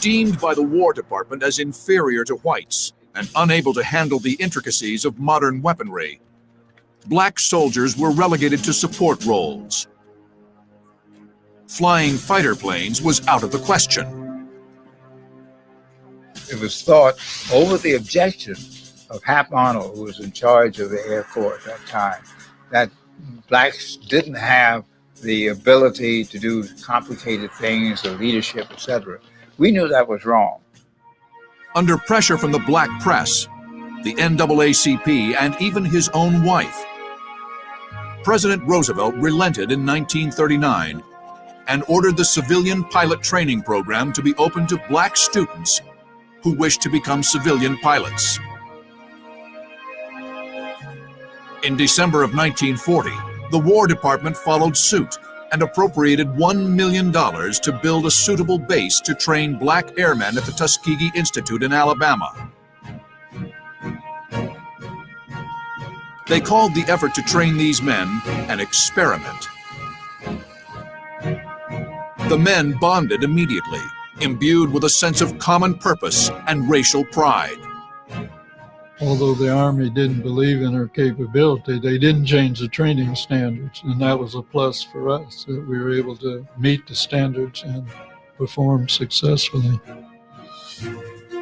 Deemed by the War Department as inferior to whites and unable to handle the intricacies of modern weaponry, black soldiers were relegated to support roles. Flying fighter planes was out of the question. It was thought, over the objection of Hap Arnold, who was in charge of the Air Corps at that time, that blacks didn't have the ability to do complicated things, or leadership, etc. We knew that was wrong. Under pressure from the black press, the NAACP, and even his own wife, President Roosevelt relented in 1939 and ordered the civilian pilot training program to be open to black students who wished to become civilian pilots. In December of 1940, the War Department followed suit and appropriated $1 million to build a suitable base to train black airmen at the Tuskegee Institute in Alabama. They called the effort to train these men an experiment. The men bonded immediately, imbued with a sense of common purpose and racial pride. Although the Army didn't believe in our capability, they didn't change the training standards, and that was a plus for us, that we were able to meet the standards and perform successfully.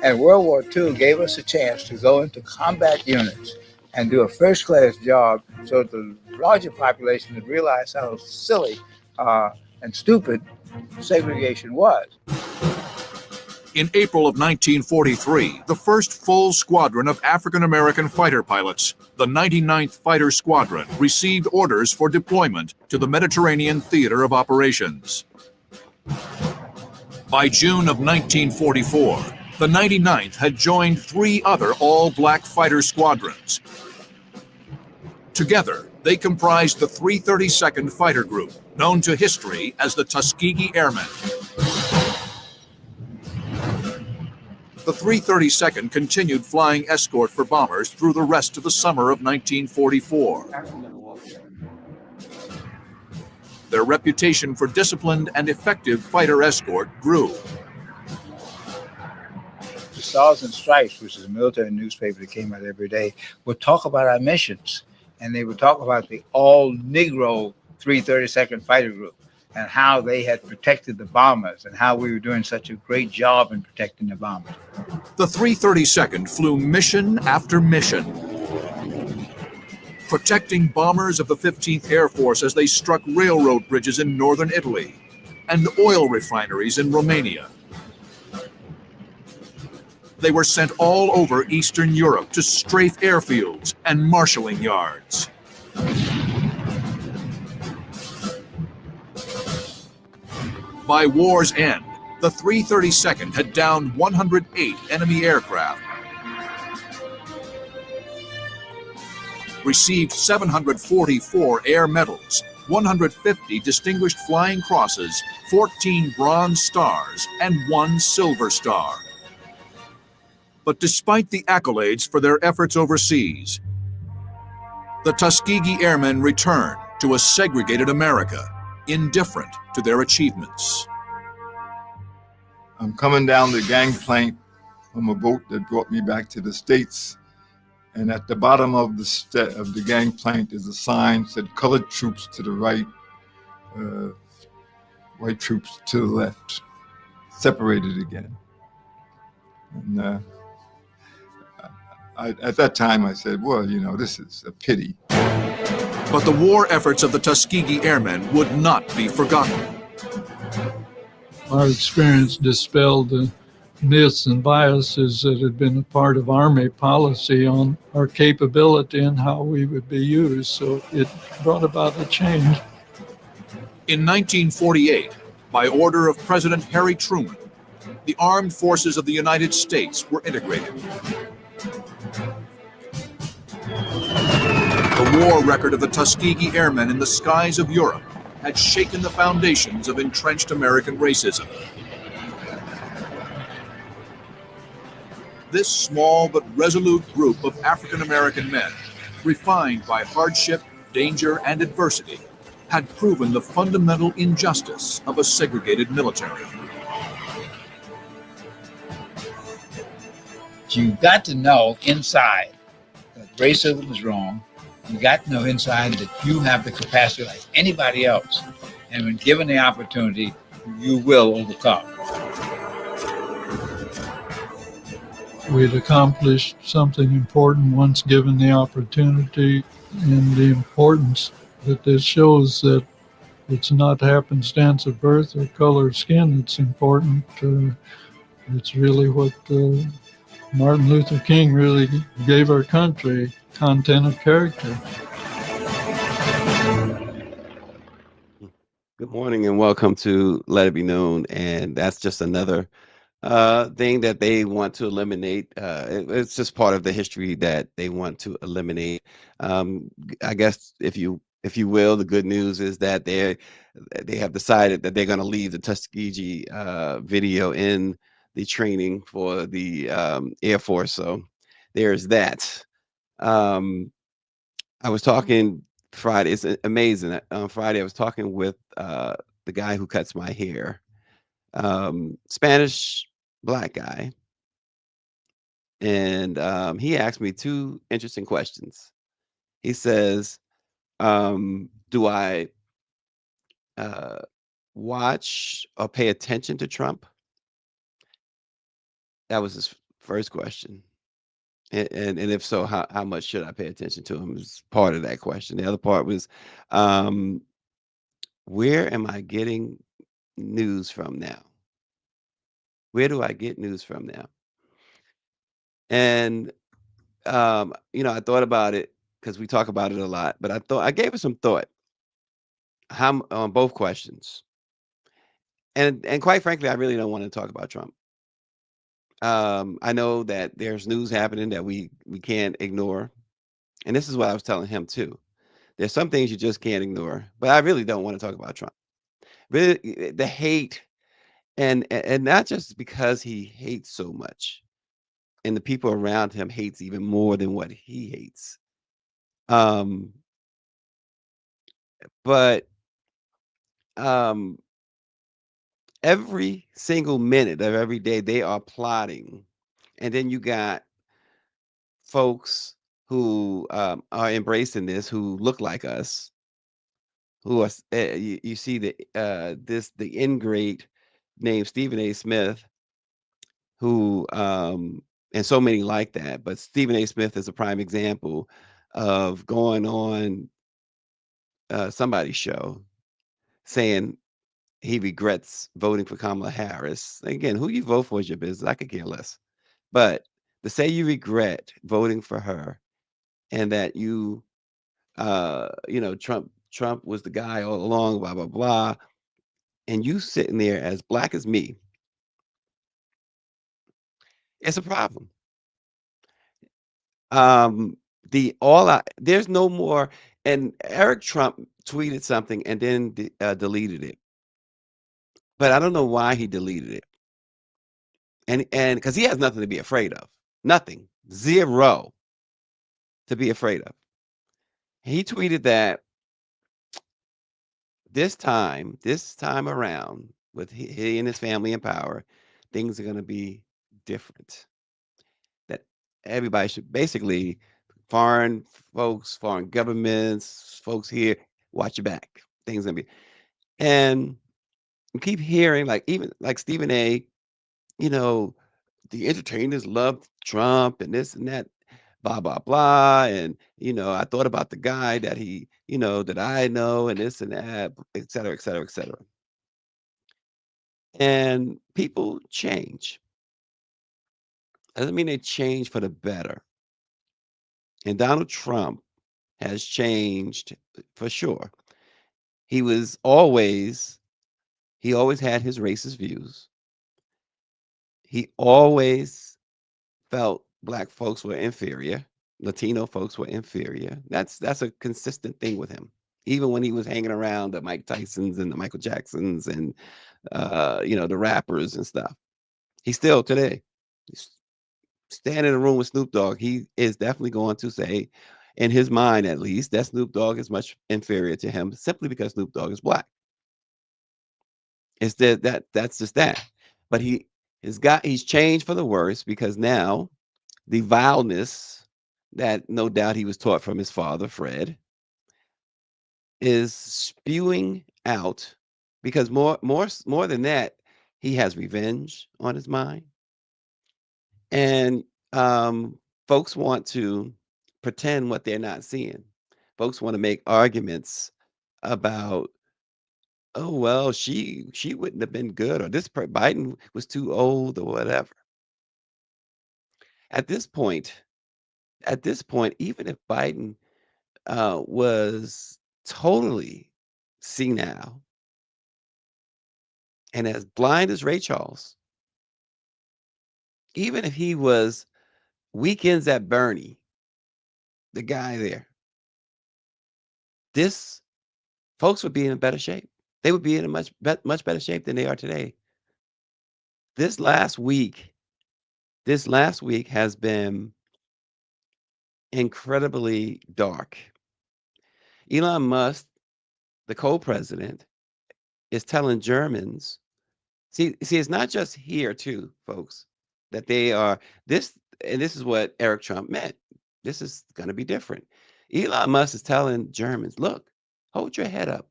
And World War II gave us a chance to go into combat units and do a first-class job, so that the larger population would realize how silly and stupid segregation was. In April of 1943, the first full squadron of African-American fighter pilots, the 99th Fighter Squadron, received orders for deployment to the Mediterranean Theater of Operations. By June of 1944, the 99th had joined 3 other all-black fighter squadrons. Together, they comprised the 332nd Fighter Group, known to history as the Tuskegee Airmen. The 332nd continued flying escort for bombers through the rest of the summer of 1944. Their reputation for disciplined and effective fighter escort grew. The Stars and Stripes, which is a military newspaper that came out every day, would talk about our missions, and they would talk about the all-Negro 332nd Fighter Group and how they had protected the bombers and how we were doing such a great job in protecting the bombers. The 332nd flew mission after mission, protecting bombers of the 15th Air Force as they struck railroad bridges in northern Italy and oil refineries in Romania. They were sent all over Eastern Europe to strafe airfields and marshalling yards. By war's end, the 332nd had downed 108 enemy aircraft, received 744 air medals, 150 distinguished flying crosses, 14 bronze stars, and 1 silver star. But despite the accolades for their efforts overseas, the Tuskegee Airmen returned to a segregated America, indifferent to their achievements. I'm coming down the gangplank from a boat that brought me back to the States, and at the bottom of the gangplank is a sign that said colored troops to the right, white troops to the left, separated again. And at that time I said, well, you know, this is a pity. But the war efforts of the Tuskegee Airmen would not be forgotten. Our experience dispelled the myths and biases that had been a part of Army policy on our capability and how we would be used, so it brought about a change. In 1948, by order of President Harry Truman, the armed forces of the United States were integrated. The war record of the Tuskegee Airmen in the skies of Europe had shaken the foundations of entrenched American racism. This small but resolute group of African American men, refined by hardship, danger, and adversity, had proven the fundamental injustice of a segregated military. You got to know inside that racism is wrong. You got to know inside that you have the capacity like anybody else. And when given the opportunity, you will overcome. We'd accomplished something important once given the opportunity, and the importance that this shows that it's not happenstance of birth or color of skin that's important. It's really what Martin Luther King really gave our country, content of character. Good morning and welcome to Let It Be Known. And that's just another thing that they want to eliminate. It's just part of the history that they want to eliminate. I guess if you will, the good news is that they have decided that they're going to leave the Tuskegee video in the training for the Air Force. So there's that. I was talking Friday. It's amazing. On Friday, I was talking with the guy who cuts my hair, Spanish black guy, and he asked me two interesting questions. He says, "Do I watch or pay attention to Trump?" That was his first question. And if so, how much should I pay attention to him? Was part of that question. The other part was, um, where am I getting news from now? Where do I get news from now? And I thought about it because we talk about it a lot, but I gave it some thought. On both questions, and quite frankly, I really don't want to talk about Trump. I know that there's news happening that we can't ignore, and this is what I was telling him too. There's some things you just can't ignore, but I really don't want to talk about Trump. Really, the hate, and not just because he hates so much, and the people around him hates even more than what he hates. Um, but um, every single minute of every day they are plotting, and then you got folks who are embracing this, who look like us, who are you see the ingrate named Stephen A. Smith, who and so many like that, but Stephen A. Smith is a prime example of going on somebody's show saying he regrets voting for Kamala Harris. Again, who you vote for is your business. I could care less. But to say you regret voting for her and that Trump was the guy all along, blah, blah, blah, and you sitting there as black as me, it's a problem. Um, there's no more, and Eric Trump tweeted something and then deleted it. But I don't know why he deleted it. And because he has nothing to be afraid of. Nothing. Zero to be afraid of. He tweeted that this time around, with he and his family in power, things are going to be different. That everybody should basically, foreign folks, foreign governments, folks here, watch your back. Things gonna be, and you keep hearing like even like Stephen A. You know, the entertainers love Trump and this and that, blah blah blah, and I thought about the guy that that I know and this and that, et cetera, et cetera, et cetera. And people change. Doesn't mean they change for the better. And Donald Trump has changed for sure. He was always he always had his racist views. He always felt black folks were inferior, Latino folks were inferior. That's a consistent thing with him. Even when he was hanging around the Mike Tysons and the Michael Jacksons and the rappers and stuff. He still today he's stand in a room with Snoop Dogg, he is definitely going to say, in his mind at least, that Snoop Dogg is much inferior to him simply because Snoop Dogg is black. It's that's just that. But he's changed for the worse because now the vileness that no doubt he was taught from his father, Fred, is spewing out because more than that, he has revenge on his mind. And folks want to pretend what they're not seeing. Folks want to make arguments about, oh well, she wouldn't have been good, or Biden was too old, or whatever. At this point, even if Biden was totally senile and as blind as Ray Charles, even if he was Weekends at Bernie, the guy there, this folks would be in a better shape. They would be in a much better shape than they are today. This last week, has been incredibly dark. Elon Musk, the co-president, is telling Germans, see, it's not just here too, folks, that they are this, and this is what Eric Trump meant. This is going to be different. Elon Musk is telling Germans, look, hold your head up.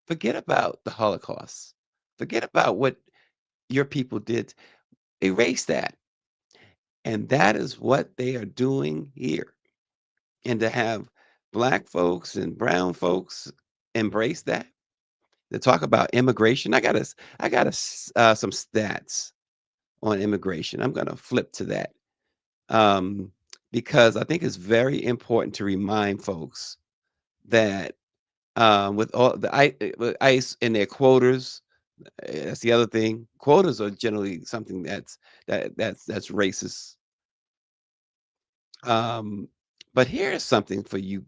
Forget about the Holocaust. Forget about what your people did. Erase that. And that is what they are doing here. And to have black folks and brown folks embrace that, to talk about immigration. Some stats on immigration. I'm going to flip to that um, because I think it's very important to remind folks that with all the with ICE and their quotas, that's the other thing. Quotas are generally something that's racist. Um, but here's something for you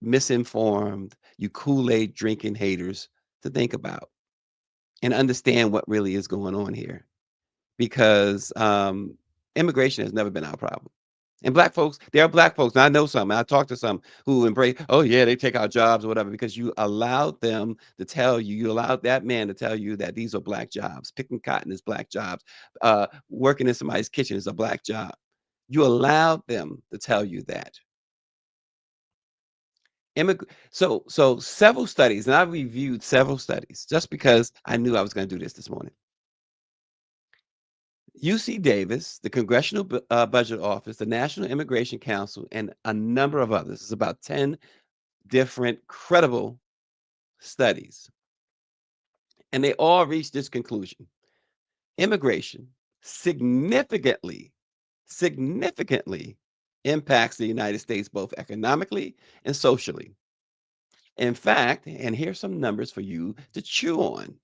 misinformed, you Kool-Aid drinking haters to think about and understand what really is going on here. Because immigration has never been our problem. And black folks, there are black folks, and I know some, I talked to some who embrace, oh yeah, they take our jobs or whatever, because you allowed them to tell you, you allowed that man to tell you that these are black jobs. Picking cotton is black jobs. Working in somebody's kitchen is a black job. You allowed them to tell you that. So several studies, and I reviewed several studies just because I knew I was going to do this morning. UC Davis, the Congressional Budget Office, the National Immigration Council, and a number of others. It's about 10 different credible studies. And they all reached this conclusion. Immigration significantly impacts the United States both economically and socially. In fact, and here's some numbers for you to chew on.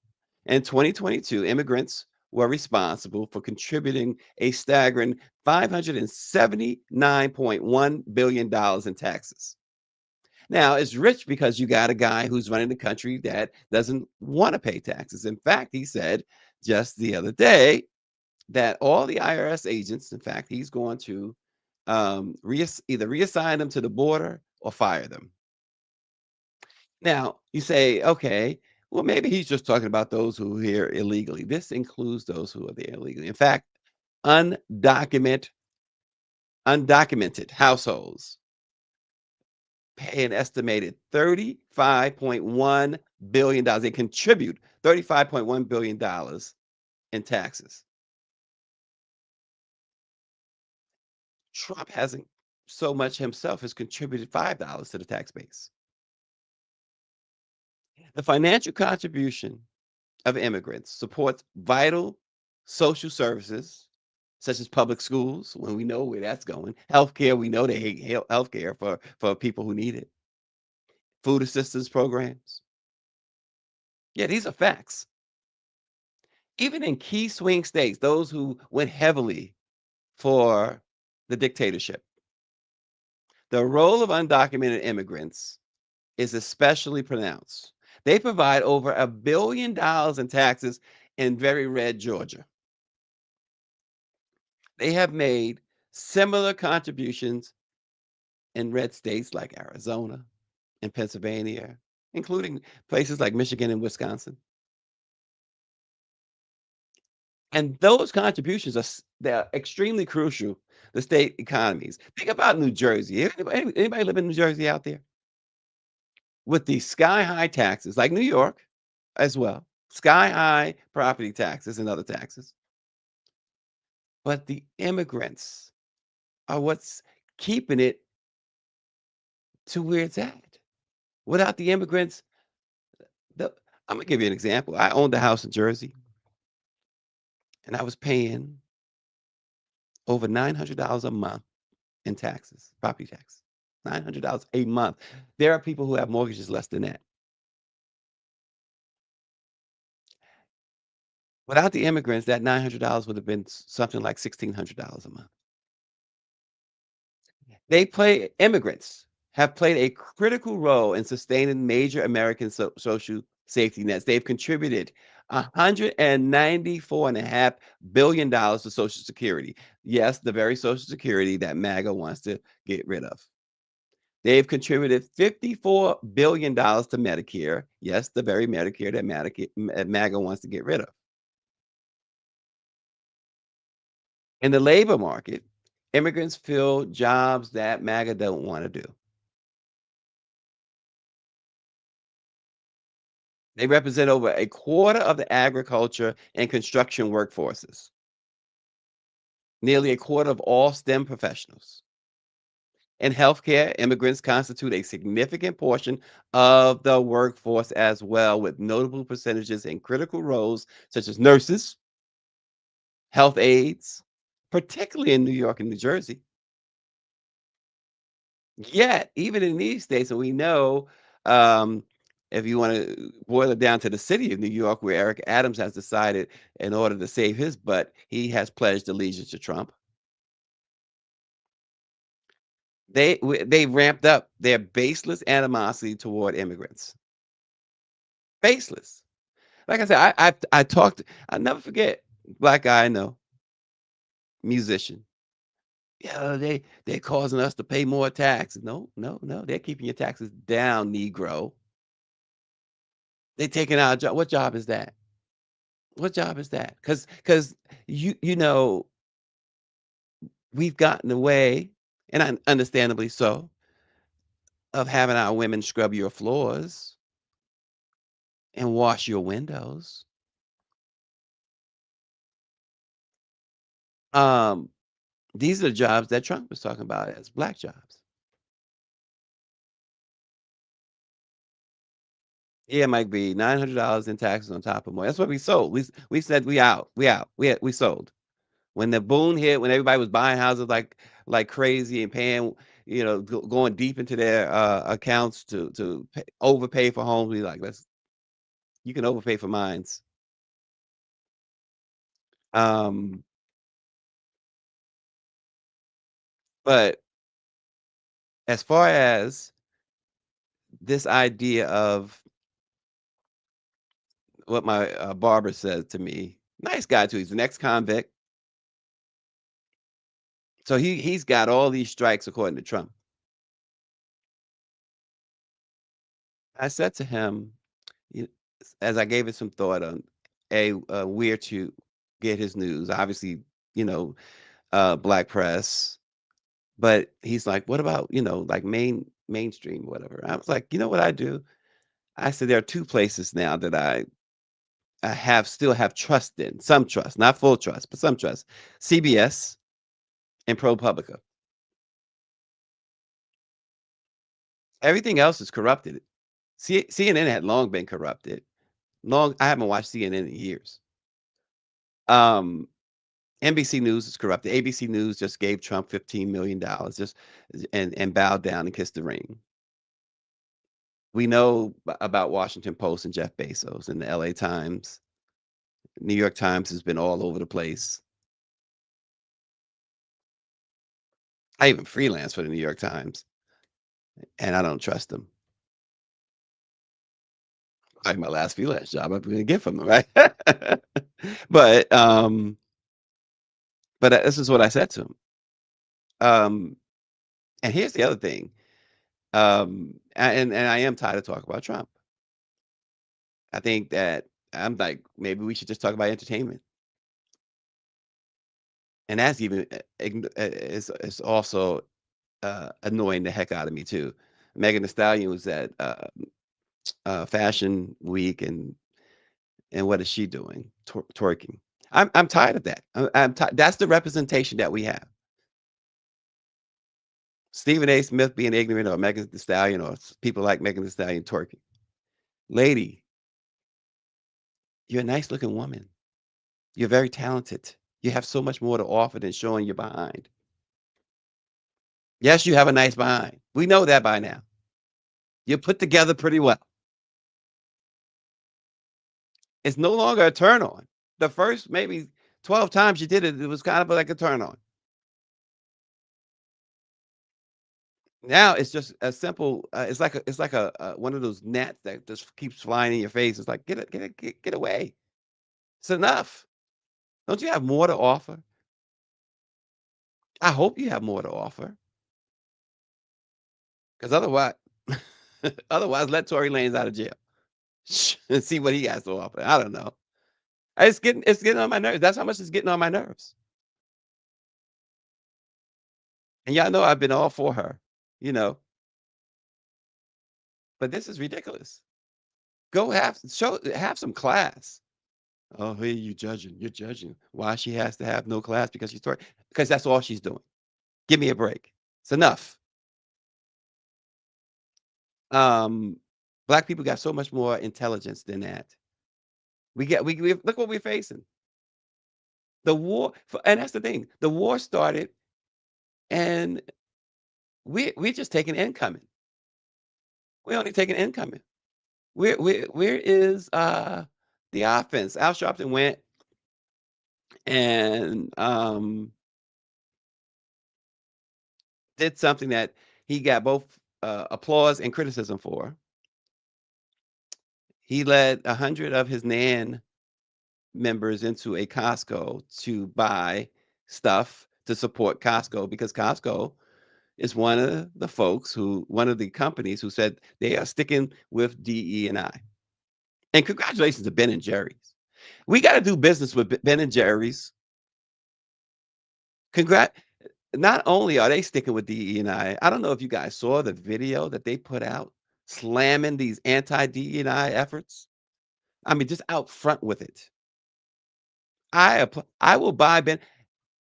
In 2022, immigrants were responsible for contributing a staggering $579.1 billion in taxes. Now, it's rich because you got a guy who's running the country that doesn't want to pay taxes. In fact, he said just the other day that all the IRS agents, in fact, he's going to either reassign them to the border or fire them. Now, you say, okay, well, maybe he's just talking about those who are here illegally. This includes those who are there illegally. In fact, undocumented households pay an estimated $35.1 billion. They contribute $35.1 billion in taxes. Trump hasn't so much himself has contributed $5 to the tax base. The financial contribution of immigrants supports vital social services such as public schools, when we know where that's going. Healthcare, we know they hate healthcare for people who need it. Food assistance programs. Yeah, these are facts. Even in key swing states, those who went heavily for the dictatorship, the role of undocumented immigrants is especially pronounced. They provide over $1 billion in taxes in very red Georgia. They have made similar contributions in red states like Arizona and Pennsylvania, including places like Michigan and Wisconsin. And those contributions they're extremely crucial to state economies. Think about New Jersey. Anybody live in New Jersey out there? With the sky high taxes, like New York as well, sky high property taxes and other taxes. But the immigrants are what's keeping it to where it's at. Without the immigrants, the I'm gonna give you an example. I owned a house in Jersey, and I was paying over $900 a month in taxes, property tax. $900 a month. There are people who have mortgages less than that. Without the immigrants, that $900 would have been something like $1,600 a month. Immigrants have played a critical role in sustaining major American social safety nets. They've contributed $194.5 billion to Social Security. Yes, the very Social Security that MAGA wants to get rid of. They've contributed $54 billion to Medicare. Yes, the very Medicare that MAGA wants to get rid of. In the labor market, immigrants fill jobs that MAGA don't want to do. They represent over a quarter of the agriculture and construction workforces, nearly a quarter of all STEM professionals. In healthcare, immigrants constitute a significant portion of the workforce as well, with notable percentages in critical roles such as nurses, health aides, particularly in New York and New Jersey. Yet, even in these states, and we know, um, if you want to boil it down to the city of New York, where Eric Adams has decided, in order to save his butt, he has pledged allegiance to Trump. They ramped up their baseless animosity toward immigrants. Baseless. Like I said, I'll never forget, black guy I know, musician. Yeah, they're causing us to pay more tax. No, no, no. They're keeping your taxes down, Negro. They taking our job. What job is that? What job is that? Because we've gotten away, and understandably so, of having our women scrub your floors and wash your windows. Um, these are the jobs that Trump was talking about as black jobs. Yeah, it might be $900 in taxes on top of more. That's what we sold. We said we out. We out. We sold. When the boom hit, when everybody was buying houses like crazy and paying, going deep into their accounts to overpay for homes, we like, you can overpay for mines. Um, but as far as this idea of what my barber said to me, nice guy too. He's an ex-convict, so he's got all these strikes according to Trump. I said to him, you as I gave it some thought on where to get his news. Obviously, you know, black press, but he's like, "What about, like mainstream, whatever?" I was like, "You know what I do?" I said, "There are 2 places now that I still have trust in, some trust, not full trust, but some trust. CBS and ProPublica. Everything else is corrupted. CNN had long been corrupted. I haven't watched CNN in years. Um, NBC News is corrupted. ABC News just gave Trump $15 million just and bowed down and kissed the ring. We know about Washington Post and Jeff Bezos and the LA Times. New York Times has been all over the place. I even freelance for the New York Times, and I don't trust them. Like my last freelance job, I'm gonna get from them, right? but um, but this is what I said to him. Um, and here's the other thing. And I am tired of talking about Trump. I think that I'm like, maybe we should just talk about entertainment. And that's even it's also annoying the heck out of me too. Megan Thee Stallion was at Fashion Week, and what is she doing? Twerking. I'm tired of that. That's the representation that we have. Stephen A. Smith being ignorant, or Megan Thee Stallion, or people like Megan Thee Stallion twerking. Lady, you're a nice looking woman. You're very talented. You have so much more to offer than showing your behind. Yes, you have a nice behind. We know that by now. You're put together pretty well. It's no longer a turn on. The first maybe 12 times you did it, it was kind of like a turn on. Now it's just a simple. It's like a one of those gnats that just keeps flying in your face. It's like get away. It's enough. Don't you have more to offer? I hope you have more to offer, because otherwise, otherwise let Tory Lanez out of jail and see what he has to offer. I don't know. It's getting on my nerves. That's how much it's getting on my nerves. And y'all know I've been all for her, you know, but this is ridiculous. Go have some class. Oh, hey, you judging. You're judging. Why she has to have no class because she's Tory? Because that's all she's doing. Give me a break. It's enough. Um, Black people got so much more intelligence than that. We look what we're facing. The war, and that's the thing. The war started, and we're just taking incoming. We're only taking incoming. Where is the offense? Al Sharpton went and did something that he got both applause and criticism for. He led 100 of his NAN members into a Costco to buy stuff to support Costco, because Costco is one of the companies who said they are sticking with DE&I. And congratulations to Ben and Jerry's. We got to do business with Ben and Jerry's. Not only are they sticking with DE&I, I don't know if you guys saw the video that they put out slamming these anti-DE&I efforts. I mean, just out front with it. I will buy Ben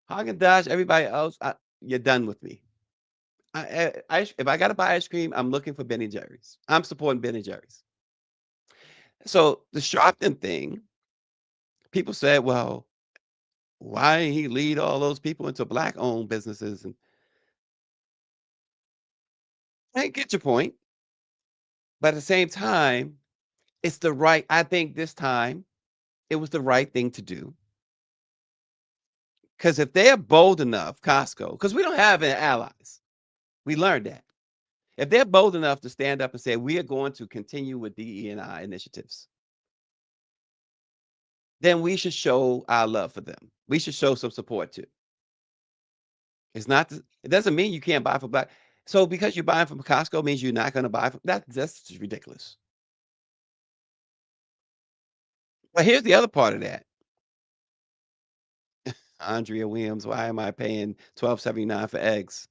Haagen-Dazs, everybody else. You're done with me. If I gotta buy ice cream, I'm looking for Ben and Jerry's. I'm supporting Ben and Jerry's. So the Sharpton thing, people said, well, why didn't he lead all those people into Black-owned businesses? And I get your point, but at the same time, I think this time it was the right thing to do. Because if they're bold enough, Costco, because we don't have any allies, we learned that. If they're bold enough to stand up and say, we are going to continue with DE&I initiatives, then we should show our love for them. We should show some support too. It doesn't mean you can't buy from Black. So because you're buying from Costco means you're not going to buy from that's just ridiculous. But here's the other part of that. Andrea Williams, why am I paying $12.79 for eggs?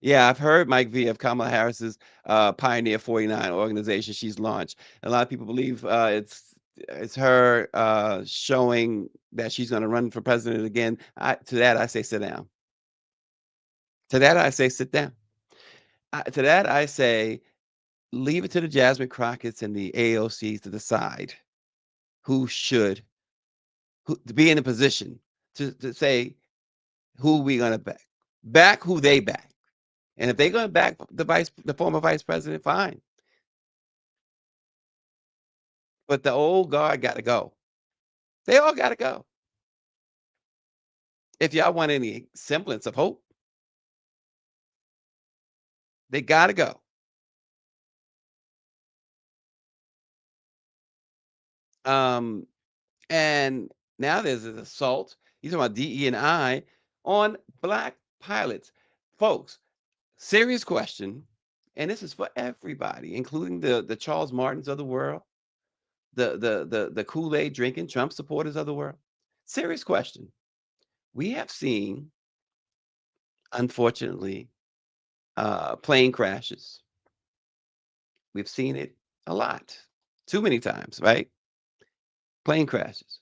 Yeah, I've heard, Mike V, of Kamala Harris's Pioneer 49 organization she's launched. A lot of people believe it's her showing that she's going to run for president again. To that, I say sit down. To that, I say sit down. To that, I say leave it to the Jasmine Crockett's and the AOCs to decide who should to be in a position to say who we going to back who they back. And if they're going to back the former vice president, fine. But the old guard got to go. They all got to go. If y'all want any semblance of hope, they got to go. And now there's an assault. You talking about DE&I on Black pilots, folks. Serious question, and this is for everybody, including the Charles Martins of the world, the Kool-Aid drinking Trump supporters of the world. Serious question. we have seen, unfortunately, plane crashes. We've seen it a lot, too many times, right? Plane crashes.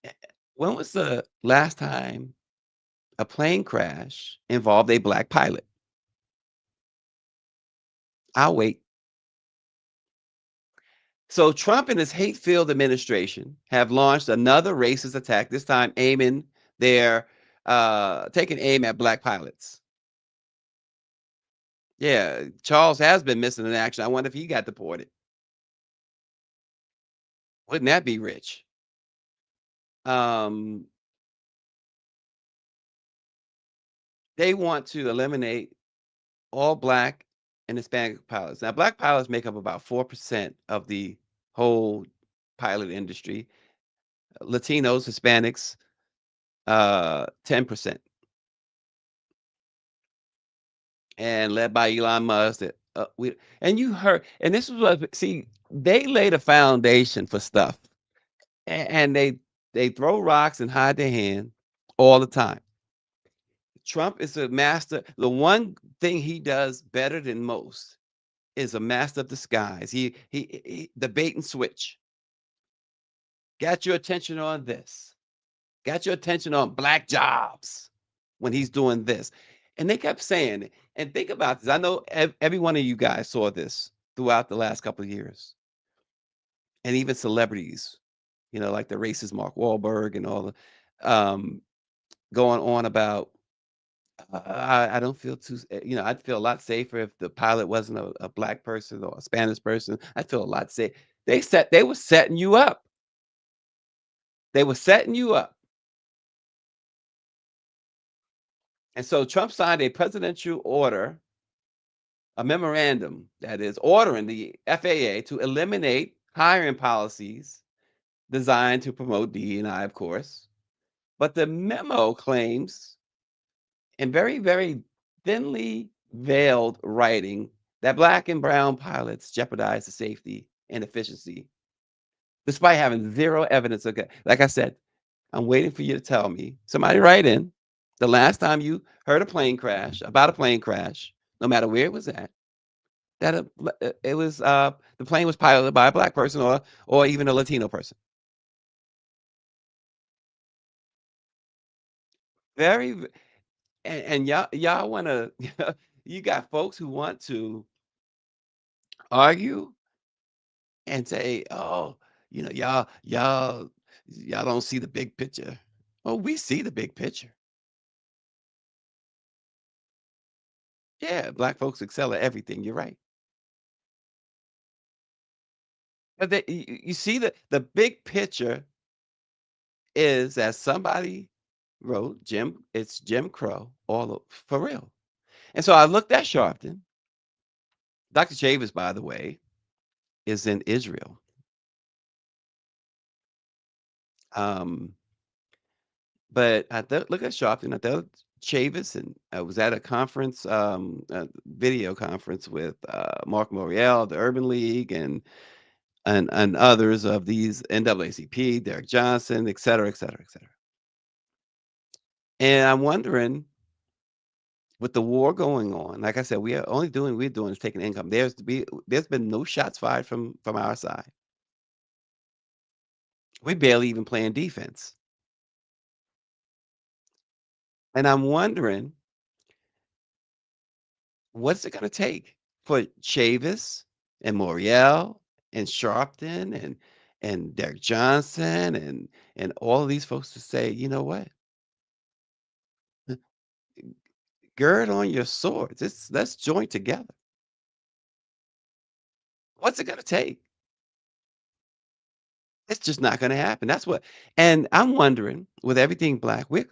Eh, When was the last time a plane crash involved a black pilot? I'll wait. So Trump and his hate-filled administration have launched another racist attack, this time aiming their taking aim at black pilots. Yeah, Charles has been missing in action. I wonder if he got deported. Wouldn't that be rich? Um, they want to eliminate all black and Hispanic pilots. Now, black pilots make up about 4% of the whole pilot industry. Latinos, Hispanics, 10%. And led by Elon Musk. That we and you heard, and this was what see they laid a foundation for stuff, and they throw rocks and hide their hand all the time. Trump is a master. The one thing he does better than most is a master of disguise. He the bait and switch. Got your attention on this. Got your attention on black jobs when he's doing this. And they kept saying, and think about this. I know every one of you guys saw this throughout the last couple of years, and even celebrities, like the racist Mark Wahlberg and all um, going on about. I don't feel I'd feel a lot safer if the pilot wasn't a black person or a Spanish person. I'd feel a lot safe. They were setting you up. They were setting you up. And so Trump signed a presidential order, a memorandum that is ordering the FAA to eliminate hiring policies designed to promote DE&I, of course. But the memo claims, in very, very thinly veiled writing, that black and brown pilots jeopardize the safety and efficiency, despite having zero evidence of that. Like I said, I'm waiting for you to tell me. Somebody write in the last time you heard about a plane crash, no matter where it was at, that it was the plane was piloted by a black person or even a Latino person. Very, and y'all want to, you got folks who want to argue and say, oh, y'all don't see the big picture. Oh, we see the big picture. Yeah, black folks excel at everything. You're right. But you see the big picture is, as somebody wrote, it's Jim Crow for real. And so I looked at Sharpton. Dr. Chavis, by the way, is in Israel. Um, but look at Sharpton. I thought Chavis, and I was at a conference, a video conference with Mark Morial, the Urban League, and others of these NAACP, Derek Johnson, et cetera, et cetera, et cetera. And I'm wondering, with the war going on, like I said, we're doing is taking income. There's been no shots fired from our side. We barely even playing defense. And I'm wondering, what's it gonna take for Chavis and Moriel and Sharpton and Derek Johnson and all of these folks to say, you know what? Gird on your swords. Let's join together. What's it gonna take? It's just not gonna happen. And I'm wondering, with everything black, we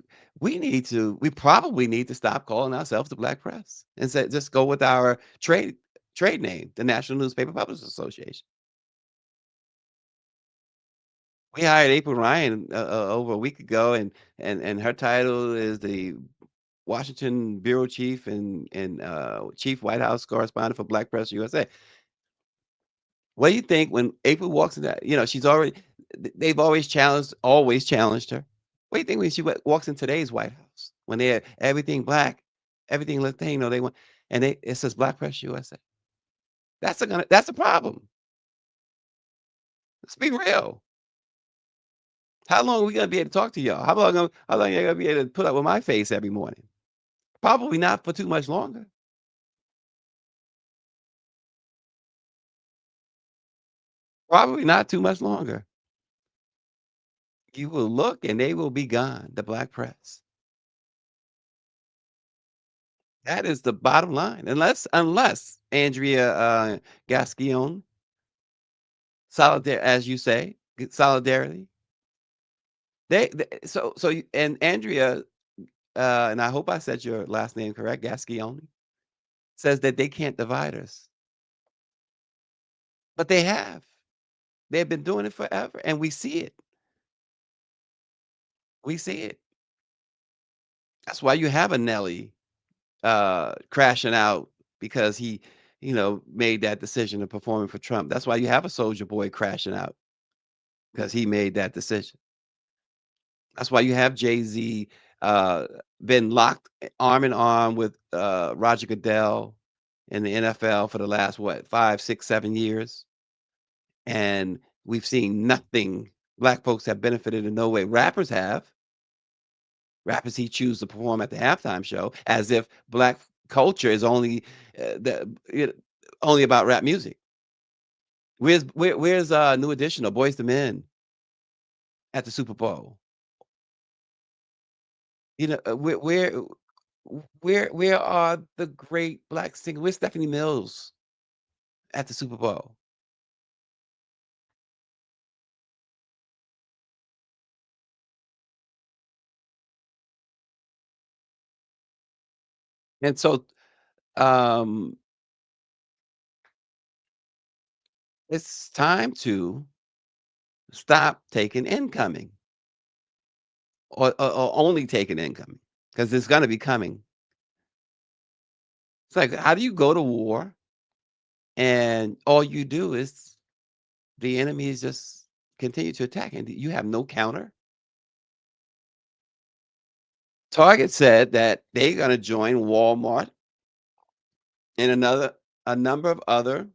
probably need to stop calling ourselves the black press and say, just go with our trade name, the National Newspaper Publishers Association. We hired April Ryan over a week ago, and her title is the Washington bureau chief and chief White House correspondent for Black Press USA. What do you think when April walks in that? She's already. They've always challenged her. What do you think when she walks in today's White House when they're everything black, everything Latino? They want and it says Black Press USA. That's a problem. Let's be real. How long are we gonna be able to talk to y'all? How long you gonna be able to put up with my face every morning? Probably not for too much longer. Probably not too much longer. You will look and they will be gone, the black press. That is the bottom line. Unless Andrea Gascon, as you say, solidarity. And Andrea, and I hope I said your last name correct, Gascon, says that they can't divide us. But they have. They've been doing it forever, and we see it. We see it. That's why you have a Nelly crashing out because he, made that decision of performing for Trump. That's why you have a Soldier Boy crashing out because he made that decision. That's why you have Jay-Z uh, been locked arm in arm with Roger Goodell in the NFL for the last, what, 5, 6, 7 years. And we've seen nothing. Black folks have benefited in no way. Rappers have. Rappers he choose to perform at the halftime show as if black culture is only only about rap music. Where's New Edition or Boys to Men at the Super Bowl? Where are the great black singers? Where's Stephanie Mills at the Super Bowl? And so um, it's time to stop taking incoming or only taking incoming because it's going to be coming. It's like, how do you go to war and all you do is the enemy is just continue to attack and you have no counter? Target said that they're going to join Walmart and a number of other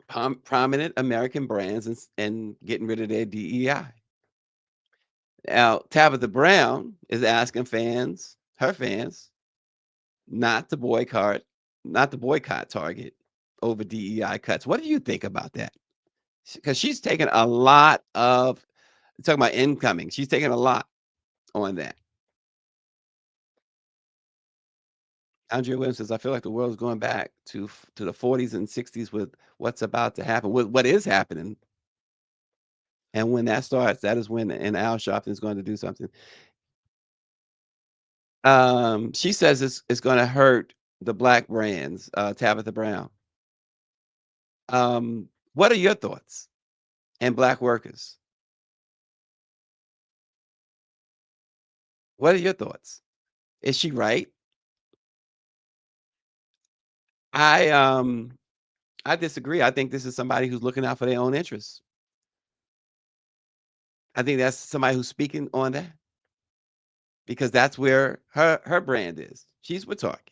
prominent American brands and getting rid of their DEI. Now, Tabitha Brown is asking her fans, not to boycott Target over DEI cuts. What do you think about that? Because she's taking a lot of talking about incoming. She's taking a lot on that. Andrea Williams says, "I feel like the world is going back to the 40s and 60s with what's about to happen, with what is happening. And when that starts, that is when an Al Sharpton is going to do something." She says it's going to hurt the black brands. Tabitha Brown. What are your thoughts? And black workers. What are your thoughts? Is she right? I um I disagree. I think this is somebody who's looking out for their own interests. I think that's somebody who's speaking on that because that's where her brand is. She's with Target.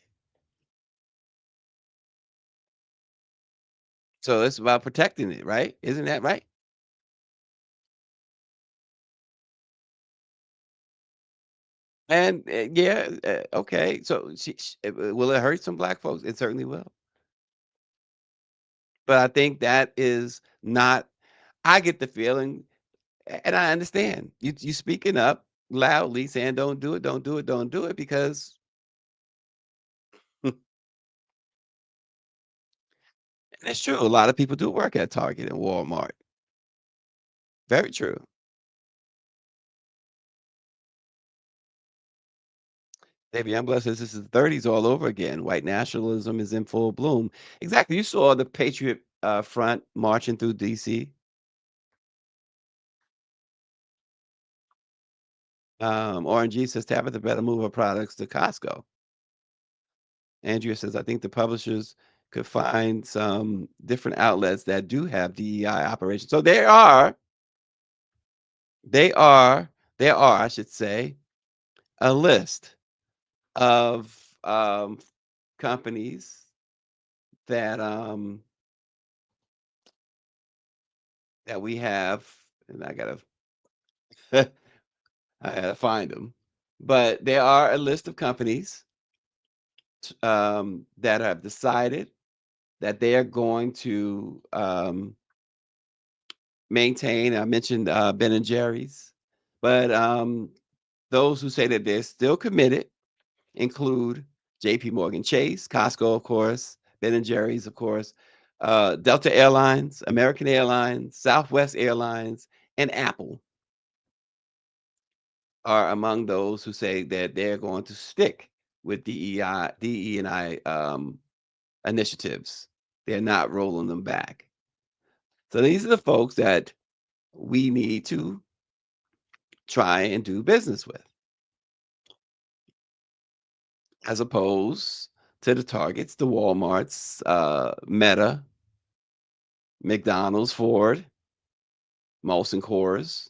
So it's about protecting it, right? Isn't that right? And yeah, okay. So will it hurt some black folks? It certainly will. But I think that is not. I get the feeling, and I understand you speaking up loudly, saying don't do it, don't do it, don't do it, because it's true. A lot of people do work at Target and Walmart. Very true. Baby, I'm blessed. This is the 30s all over again. White nationalism is in full bloom. Exactly. You saw the Patriot Front marching through DC. RNG says Tabitha better move her products to Costco. Andrea says, I think the publishers could find some different outlets that do have DEI operations. So they are there are, I should say, a list of companies that that we have, and I gotta find them. But there are a list of companies that have decided that they are going to maintain. I mentioned Ben and Jerry's, but those who say that they're still committed include J.P. Morgan Chase, Costco, of course, Ben and Jerry's, of course, Delta Airlines, American Airlines, Southwest Airlines, and Apple are among those who say that they're going to stick with DE&I initiatives. They're not rolling them back. So these are the folks that we need to try and do business with, as opposed to the Targets, the Walmarts, Meta, McDonald's, Ford, Molson Coors.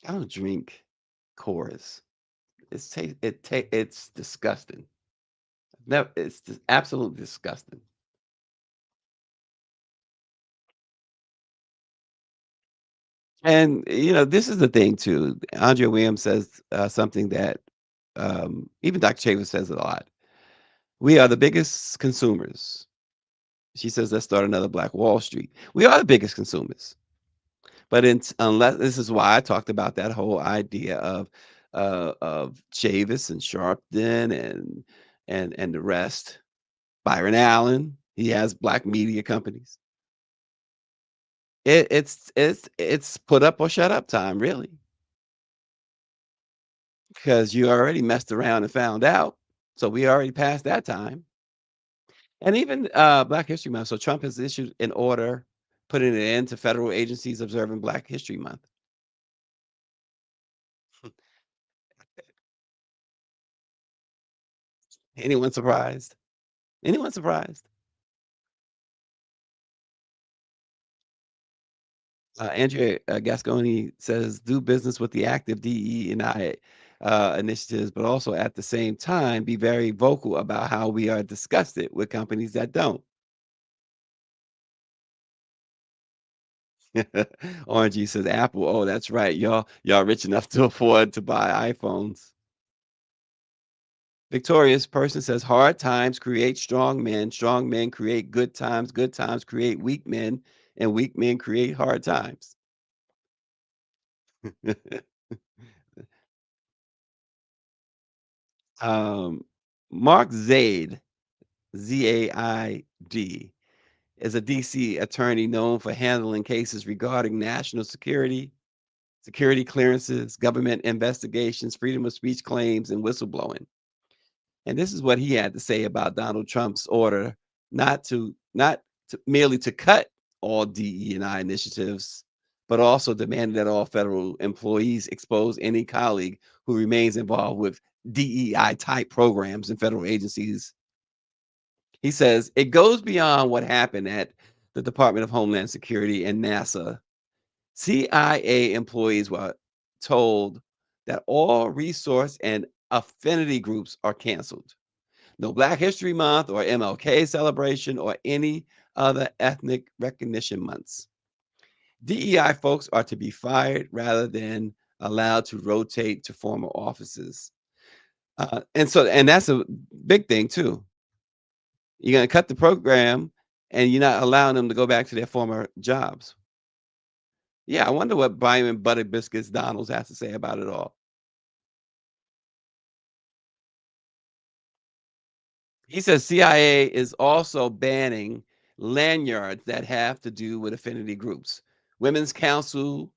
I don't drink Coors. It's disgusting. No, it's just absolutely disgusting. And this is the thing too. Andre Williams says something that even Dr. Chavis says it a lot. We are the biggest consumers. She says, let's start another Black Wall Street. We are the biggest consumers. But unless this is why I talked about that whole idea of Chavis and Sharpton and the rest. Byron Allen, he has black media companies. It's put up or shut up time, really, because you already messed around and found out. So we already passed that time. And even Black History Month. So Trump has issued an order putting an end to federal agencies observing Black History Month. Anyone surprised? Anyone surprised? Andrea Gasconi says, do business with the active DE&I initiatives, but also at the same time, be very vocal about how we are disgusted with companies that don't. Orangey says, Apple. Oh, that's right. Y'all rich enough to afford to buy iPhones. Victorious person says, hard times create strong men create good times create weak men, and weak men create hard times. um, Mark Zaid, Zaid, is a DC attorney known for handling cases regarding national security, security clearances, government investigations, freedom of speech claims, and whistleblowing. And this is what he had to say about Donald Trump's order not merely to cut all DE&I initiatives, but also demanded that all federal employees expose any colleague who remains involved with DEI type programs in federal agencies. He says it goes beyond what happened at the Department of Homeland Security and NASA. CIA employees were told that all resource and affinity groups are canceled. No Black History Month or MLK celebration or any other ethnic recognition months. DEI folks are to be fired rather than allowed to rotate to former offices. And that's a big thing too. You're going to cut the program and you're not allowing them to go back to their former jobs. Yeah, I wonder what Brian Butter Biscuits Donalds has to say about it all. He says CIA is also banning lanyards that have to do with affinity groups. Women's Council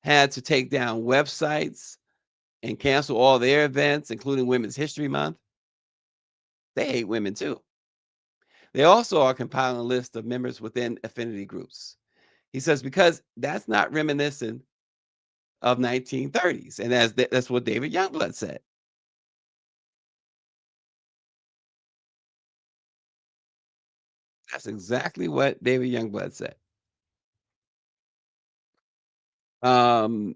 had to take down websites and cancel all their events, including Women's History Month. They hate women too. They also are compiling a list of members within affinity groups. He says because that's not reminiscent of 1930s, and that's what David Youngblood said. That's exactly what David Youngblood said. Um,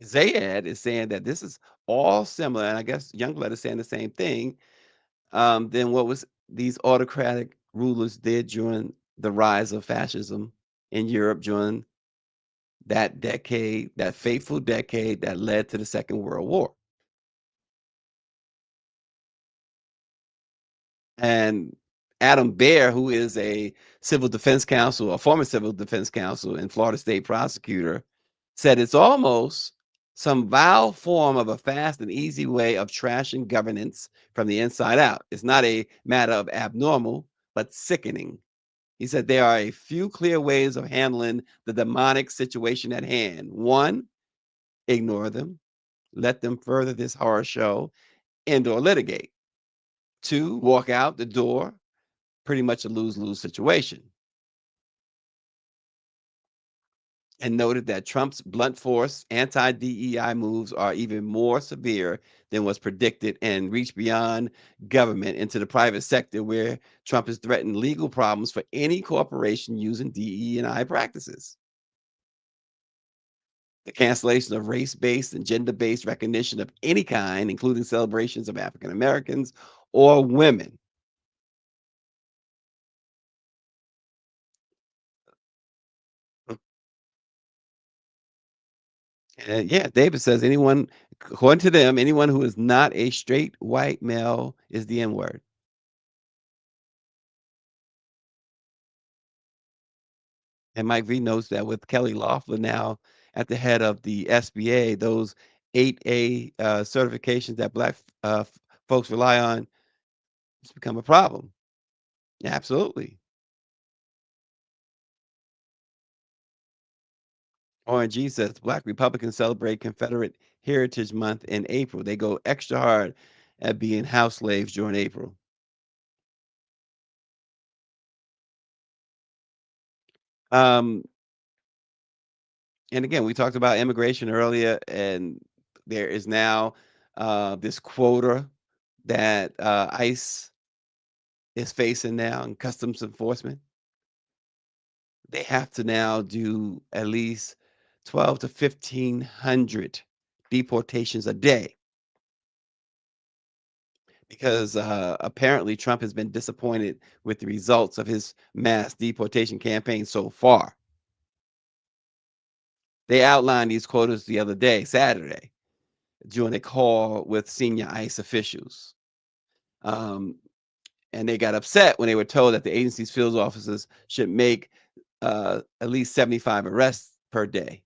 Zayed is saying that this is all similar, and I guess Youngblood is saying the same thing, than what was these autocratic rulers did during the rise of fascism in Europe during that decade, that fateful decade that led to the Second World War. And Adam Baer, who is a civil defense counsel, a former civil defense counsel and Florida state prosecutor, said it's almost some vile form of a fast and easy way of trashing governance from the inside out. It's not a matter of abnormal, but sickening. He said there are a few clear ways of handling the demonic situation at hand. One, ignore them, let them further this horror show, and or litigate. Two, walk out the door, pretty much a lose-lose situation. And noted that Trump's blunt force anti-DEI moves are even more severe than was predicted and reach beyond government into the private sector, where Trump has threatened legal problems for any corporation using DE&I practices. The cancellation of race-based and gender-based recognition of any kind, including celebrations of African Americans or women. Yeah, David says anyone, according to them, anyone who is not a straight white male is the N word. And Mike V notes that with Kelly Loeffler now at the head of the SBA, those 8A certifications that black folks rely on, it's become a problem. Yeah, absolutely. ONG says Black Republicans celebrate Confederate Heritage Month in April. They go extra hard at being house slaves during April. Um, and again, we talked about immigration earlier, and there is now this quota that ICE is facing now in customs enforcement. They have to now do at least 12 to 1,500 deportations a day because apparently Trump has been disappointed with the results of his mass deportation campaign so far. They outlined these quotas the other day, Saturday, during a call with senior ICE officials. And they got upset when they were told that the agency's field officers should make at least 75 arrests per day.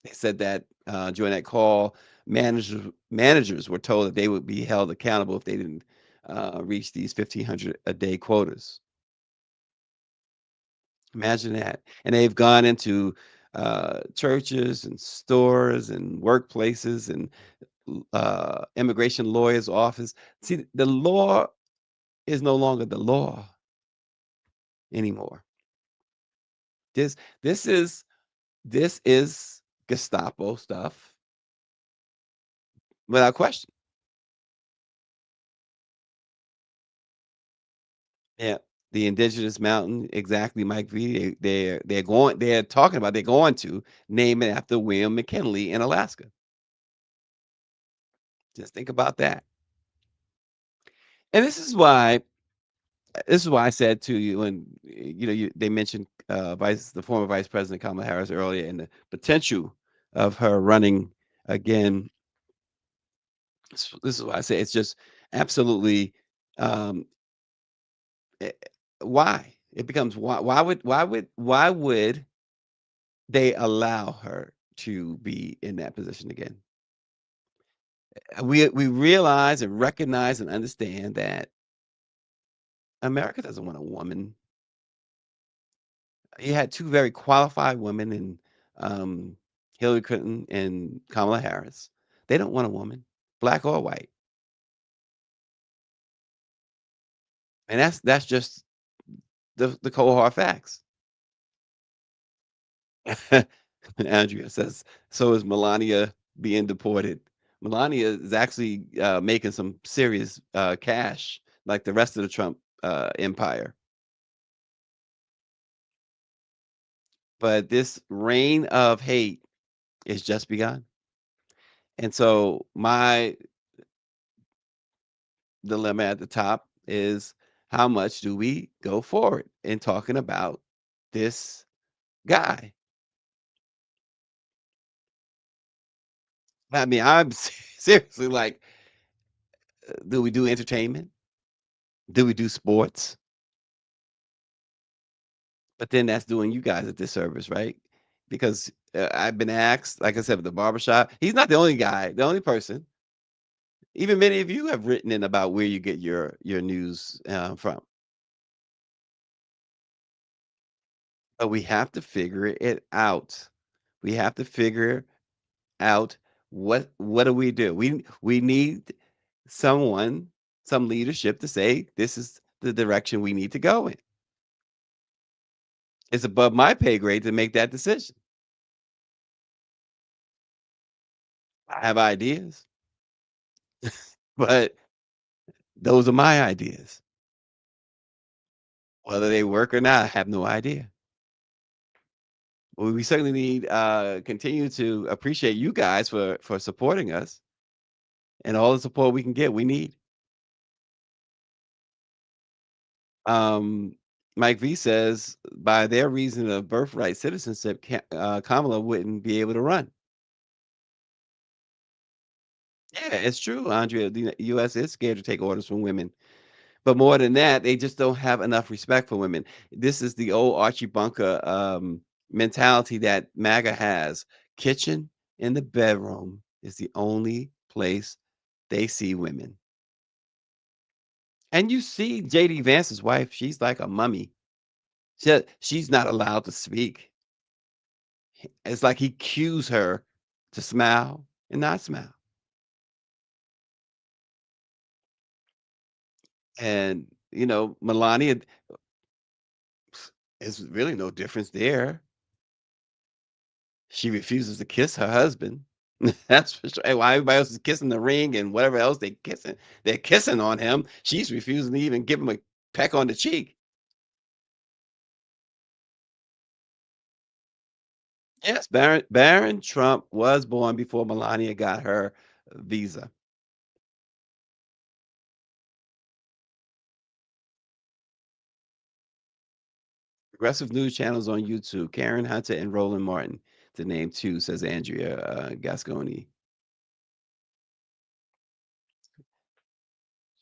They said that during that call, managers were told that they would be held accountable if they didn't reach these 1,500 a day quotas. Imagine that. And they've gone into churches and stores and workplaces and immigration lawyers' office. See, the law is no longer the law anymore. This this is this is Gestapo stuff without question. Yeah, the indigenous mountain, exactly, Mike V. They're talking about they're going to name it after William McKinley in Alaska. Just think about that. And this is why I said to you, and they mentioned the former Vice President Kamala Harris earlier, and the potential of her running again. This is why I say it's just absolutely um, eh, why it becomes why would they allow her to be in that position again? We realize and recognize and understand that America doesn't want a woman. You had two very qualified women in Hillary Clinton and Kamala Harris. They don't want a woman, black or white, and that's just the cold hard facts. Andrea says, so is Melania being deported. Melania is actually making some serious cash, like the rest of the Trump empire. but this reign of hate is just begun. And so my dilemma at the top is, how much do we go forward in talking about this guy? I mean, I'm seriously like, do we do entertainment? Do we do sports? But then that's doing you guys a disservice, right? Because I've been asked, like I said, with the barbershop, he's not the only guy, the only person. Even many of you have written in about where you get your news from. But we have to figure it out. We have to figure out what do we do? We need someone, some leadership to say this is the direction we need to go in. It's above my pay grade to make that decision. I have ideas, but those are my ideas. Whether they work or not, I have no idea. Well, we certainly need continue to appreciate you guys for supporting us and all the support we can get. We need. Um, Mike V says, by their reason of birthright citizenship, Kamala wouldn't be able to run. Yeah, it's true, Andrea. The U.S. is scared to take orders from women. But more than that, they just don't have enough respect for women. This is the old Archie Bunker mentality that MAGA has. Kitchen in the bedroom is the only place they see women. And you see JD Vance's wife, she's like a mummy. She's not allowed to speak. It's like he cues her to smile and not smile. And, Melania, is really no difference there. She refuses to kiss her husband. That's for sure. And while everybody else is kissing the ring and whatever else they're kissing on him. She's refusing to even give him a peck on the cheek. Yes, Baron Trump was born before Melania got her visa. Progressive news channels on YouTube. Karen Hunter and Roland Martin, to name two, says Andrea Gasconi.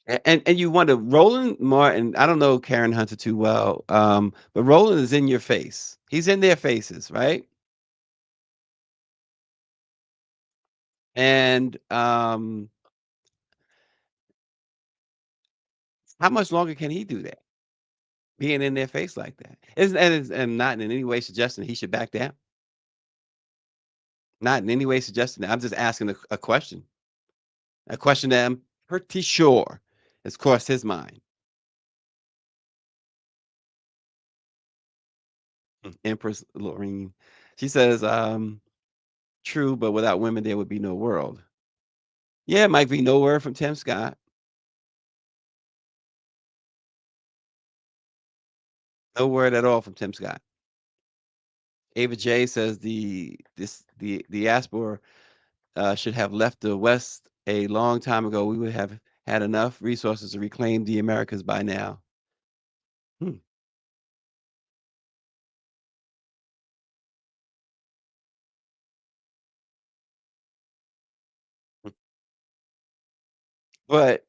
And you wonder, Roland Martin, I don't know Karen Hunter too well, but Roland is in your face. He's in their faces, right? And how much longer can he do that? Being in their face like that. And not in any way suggesting he should back down. Not in any way suggesting that. I'm just asking a question. A question that I'm pretty sure has crossed his mind. Empress Lorraine. She says, true, but without women, there would be no world. Yeah, it might be no word from Tim Scott. No word at all from Tim Scott. Ava J says the diaspora should have left the West a long time ago. We would have had enough resources to reclaim the Americas by now. Hmm. But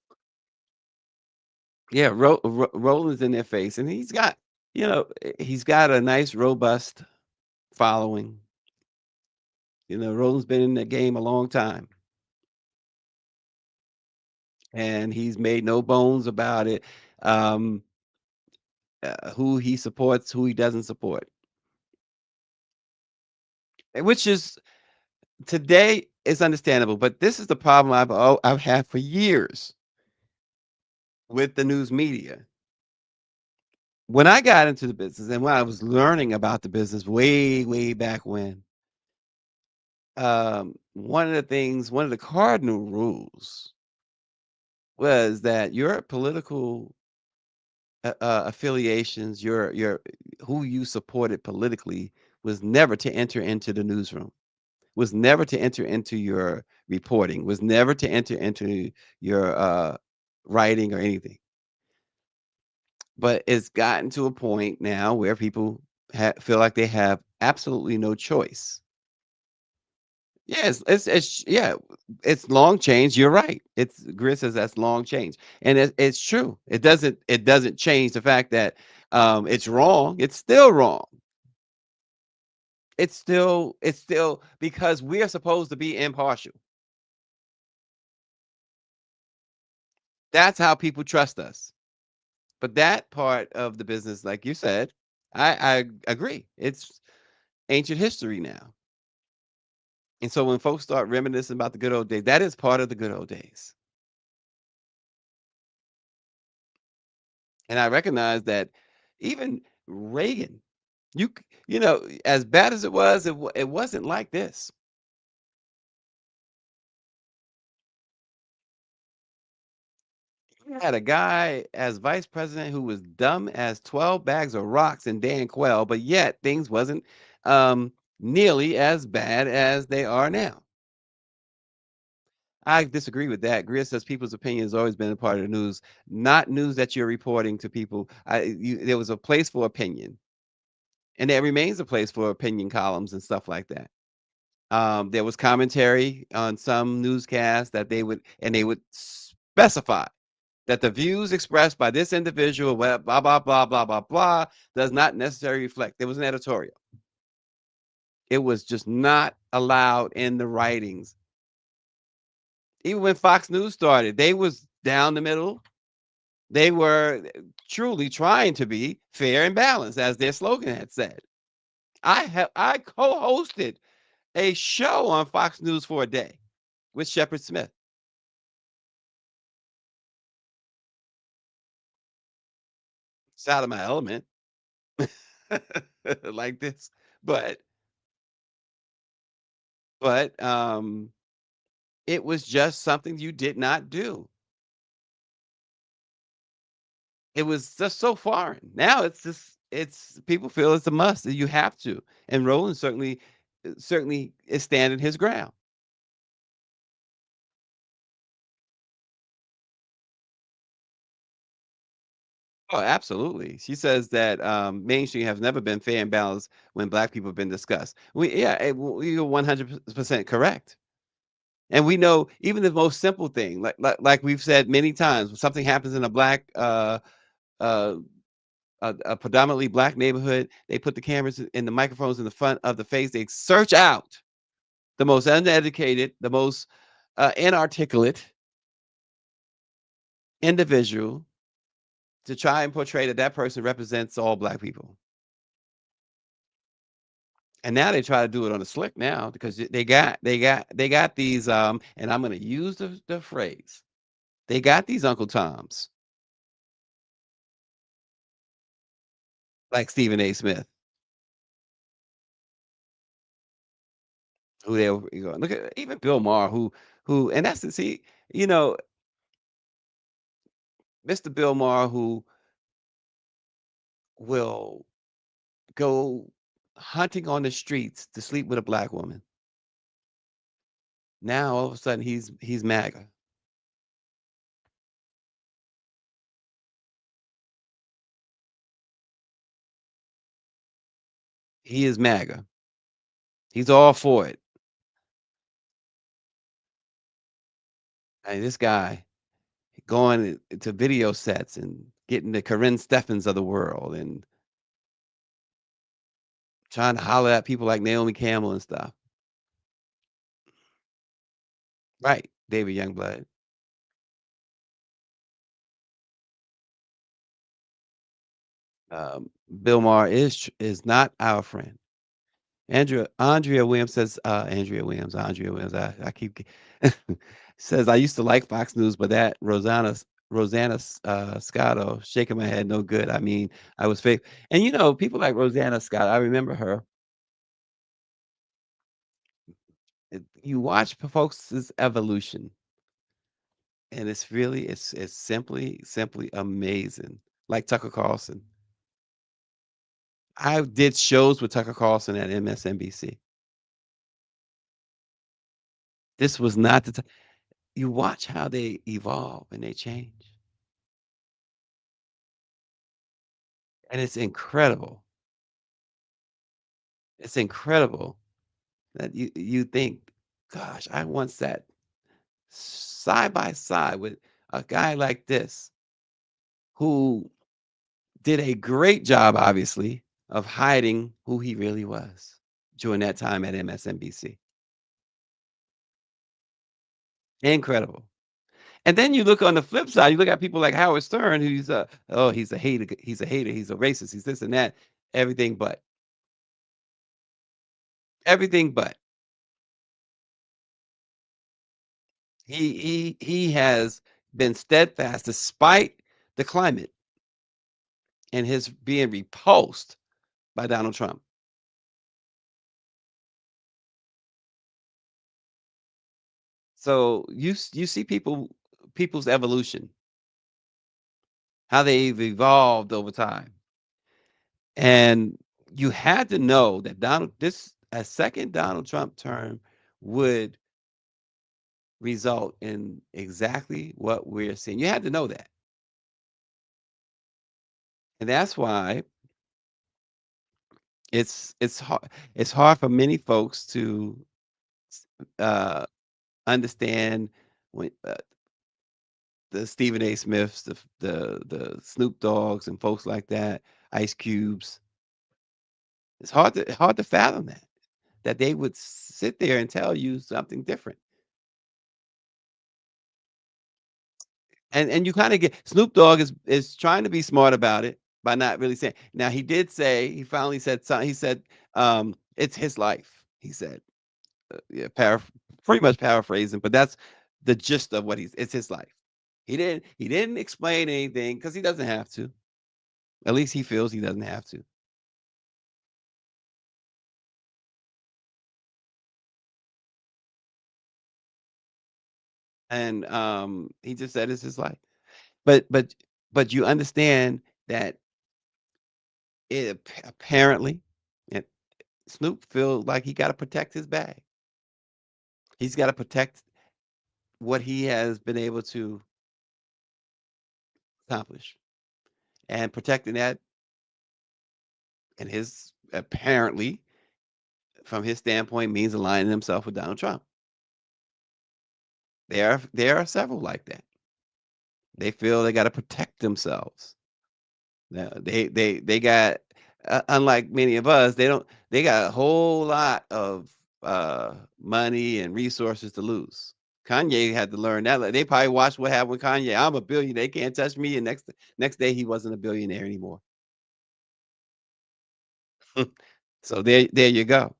yeah, Roland's in their face, and he's got a nice, robust following. Roland's been in the game a long time, and he's made no bones about it. Um, who he supports, who he doesn't support, which is today is understandable. But this is the problem I've had for years with the news media. When I got into the business and when I was learning about the business way, way back when, one of the cardinal rules was that your political affiliations, your who you supported politically was never to enter into the newsroom, was never to enter into your reporting, was never to enter into your writing or anything. But it's gotten to a point now where people feel like they have absolutely no choice. Yes, yeah, it's long change. You're right. It's Grit says that's long change, and it's true. It doesn't change the fact that it's wrong. It's still wrong. It's still because we are supposed to be impartial. That's how people trust us. But that part of the business, like you said, I agree. It's ancient history now. And so when folks start reminiscing about the good old days, that is part of the good old days. And I recognize that even Reagan, as bad as it was, it wasn't like this. You had a guy as vice president who was dumb as 12 bags of rocks in Dan Quayle, but yet things wasn't nearly as bad as they are now. I disagree with that. Greer says people's opinion has always been a part of the news, not news that you're reporting to people. There was a place for opinion, and there remains a place for opinion columns and stuff like that. There was commentary on some newscasts that they would specify that the views expressed by this individual, blah blah blah blah blah blah blah, does not necessarily reflect. There was an editorial. It was just not allowed in the writings. Even when Fox News started, they was down the middle. They were truly trying to be fair and balanced, as their slogan had said. I co-hosted a show on Fox News for a day with Shepard Smith. It's out of my element like this, but but it was just something you did not do. It was just so foreign. Now it's people feel it's a must that you have to. And Roland certainly is standing his ground. Oh, absolutely. She says that mainstream has never been fair and balanced when black people have been discussed. You're 100% correct. And we know even the most simple thing, like we've said many times, when something happens in a black uh a predominantly black neighborhood, they put the cameras and the microphones in the front of the face. They search out the most uneducated, the most inarticulate individual to try and portray that that person represents all black people. And now they try to do it on the slick now because they got these and I'm going to use the phrase. They got these Uncle Toms like Stephen A. Smith who look at even Bill Maher who and that's the see you know Mr. Bill Maher who will go hunting on the streets to sleep with a black woman. Now all of a sudden he's MAGA. He is MAGA. He's all for it. And this guy going to video sets and getting the Corinne Steffens of the world and trying to holler at people like Naomi Campbell and stuff. Right, David Youngblood. Bill Maher is not our friend. Andrea Williams says, Andrea Williams. I keep says I used to like Fox News, but that Rosanna Scotto shaking my head, no good. I mean, I was fake, and people like Rosanna Scott. I remember her. You watch folks' evolution, and it's simply amazing. Like Tucker Carlson. I did shows with Tucker Carlson at MSNBC. This was not the time. You watch how they evolve and they change, and it's incredible. It's incredible that you think, "Gosh, I once sat side by side with a guy like this who did a great job, obviously, of hiding who he really was during that time at MSNBC." Incredible. And then you look on the flip side, you look at people like Howard Stern, who's oh, he's a hater, he's a racist, he's this and that, everything but. Everything but. He has been steadfast despite the climate and his being repulsed by Donald Trump. So you see people's evolution, how they've evolved over time. And you had to know that a second Donald Trump term would result in exactly what we're seeing. You had to know that. And that's why it's hard for many folks to uh understand when the Stephen A. Smiths, the Snoop Dogs and folks like that, Ice Cubes. It's hard to fathom that they would sit there and tell you something different. And you kind of get Snoop Dogg is trying to be smart about it by not really saying. Now he did say he finally said something. He said it's his life. He said yeah, pretty much paraphrasing, but that's the gist of what it's his life. He didn't explain anything because he doesn't have to. At least he feels he doesn't have to. And he just said it's his life. But you understand that apparently, and Snoop feels like he got to protect his bag. He's got to protect what he has been able to accomplish, and protecting that, and his apparently, from his standpoint, means aligning himself with Donald Trump. There are several like that. They feel they got to protect themselves. Now, they got unlike many of us, they don't. They got a whole lot of money and resources to lose. Kanye had to learn that. Like, they probably watched what happened with Kanye. I'm a billionaire. They can't touch me. And next day, he wasn't a billionaire anymore. So there you go.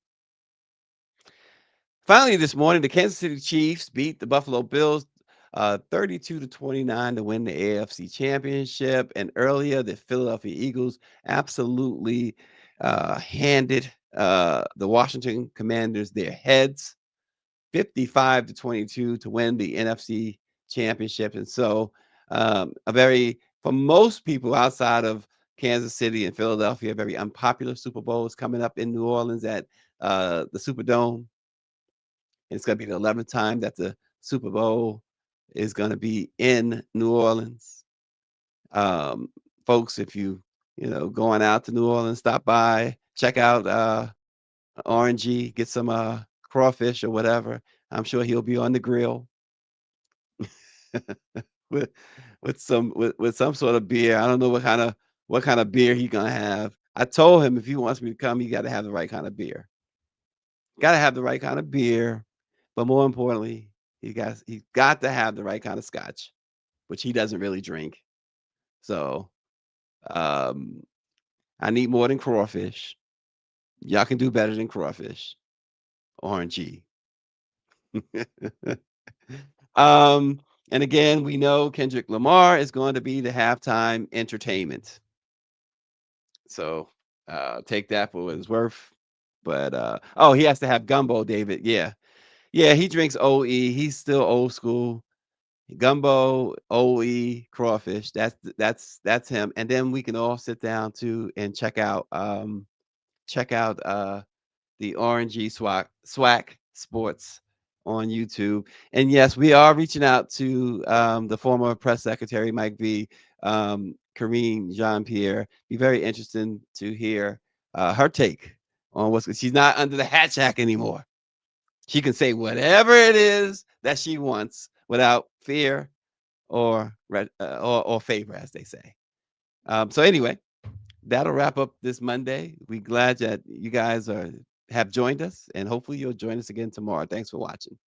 Finally, this morning, the Kansas City Chiefs beat the Buffalo Bills 32-29 to win the AFC Championship. And earlier, the Philadelphia Eagles absolutely handed the Washington Commanders their heads 55-22 to win the NFC Championship. And so, for most people outside of Kansas City and Philadelphia, a very unpopular Super Bowl is coming up in New Orleans at the Superdome. It's going to be the 11th time that the Super Bowl is going to be in New Orleans. Um, Folks, if going out to New Orleans, stop by, check out RNG, get some crawfish or whatever. I'm sure he'll be on the grill with with some sort of beer. I don't know what kind of beer he gonna have. I told him if he wants me to come, he got to have the right kind of beer. Got to have the right kind of beer, but more importantly, he's got to have the right kind of scotch, which he doesn't really drink. So um, I need more than crawfish. Y'all can do better than crawfish. RNG. um, and again, we know Kendrick Lamar is going to be the halftime entertainment. So take that for what it's worth. But oh, he has to have gumbo, David. Yeah. Yeah, he drinks OE. He's still old school. Gumbo, OE, crawfish. That's him. And then we can all sit down too and check out the RNG SWAC Sports on YouTube. And yes, we are reaching out to the former press secretary, Mike V, Karine Jean-Pierre. Be very interesting to hear her take on what's. She's not under the Hatch Act anymore. She can say whatever it is that she wants without fear or favor, as they say. So anyway, that'll wrap up this Monday. We're glad that you guys have joined us, and hopefully you'll join us again tomorrow. Thanks for watching.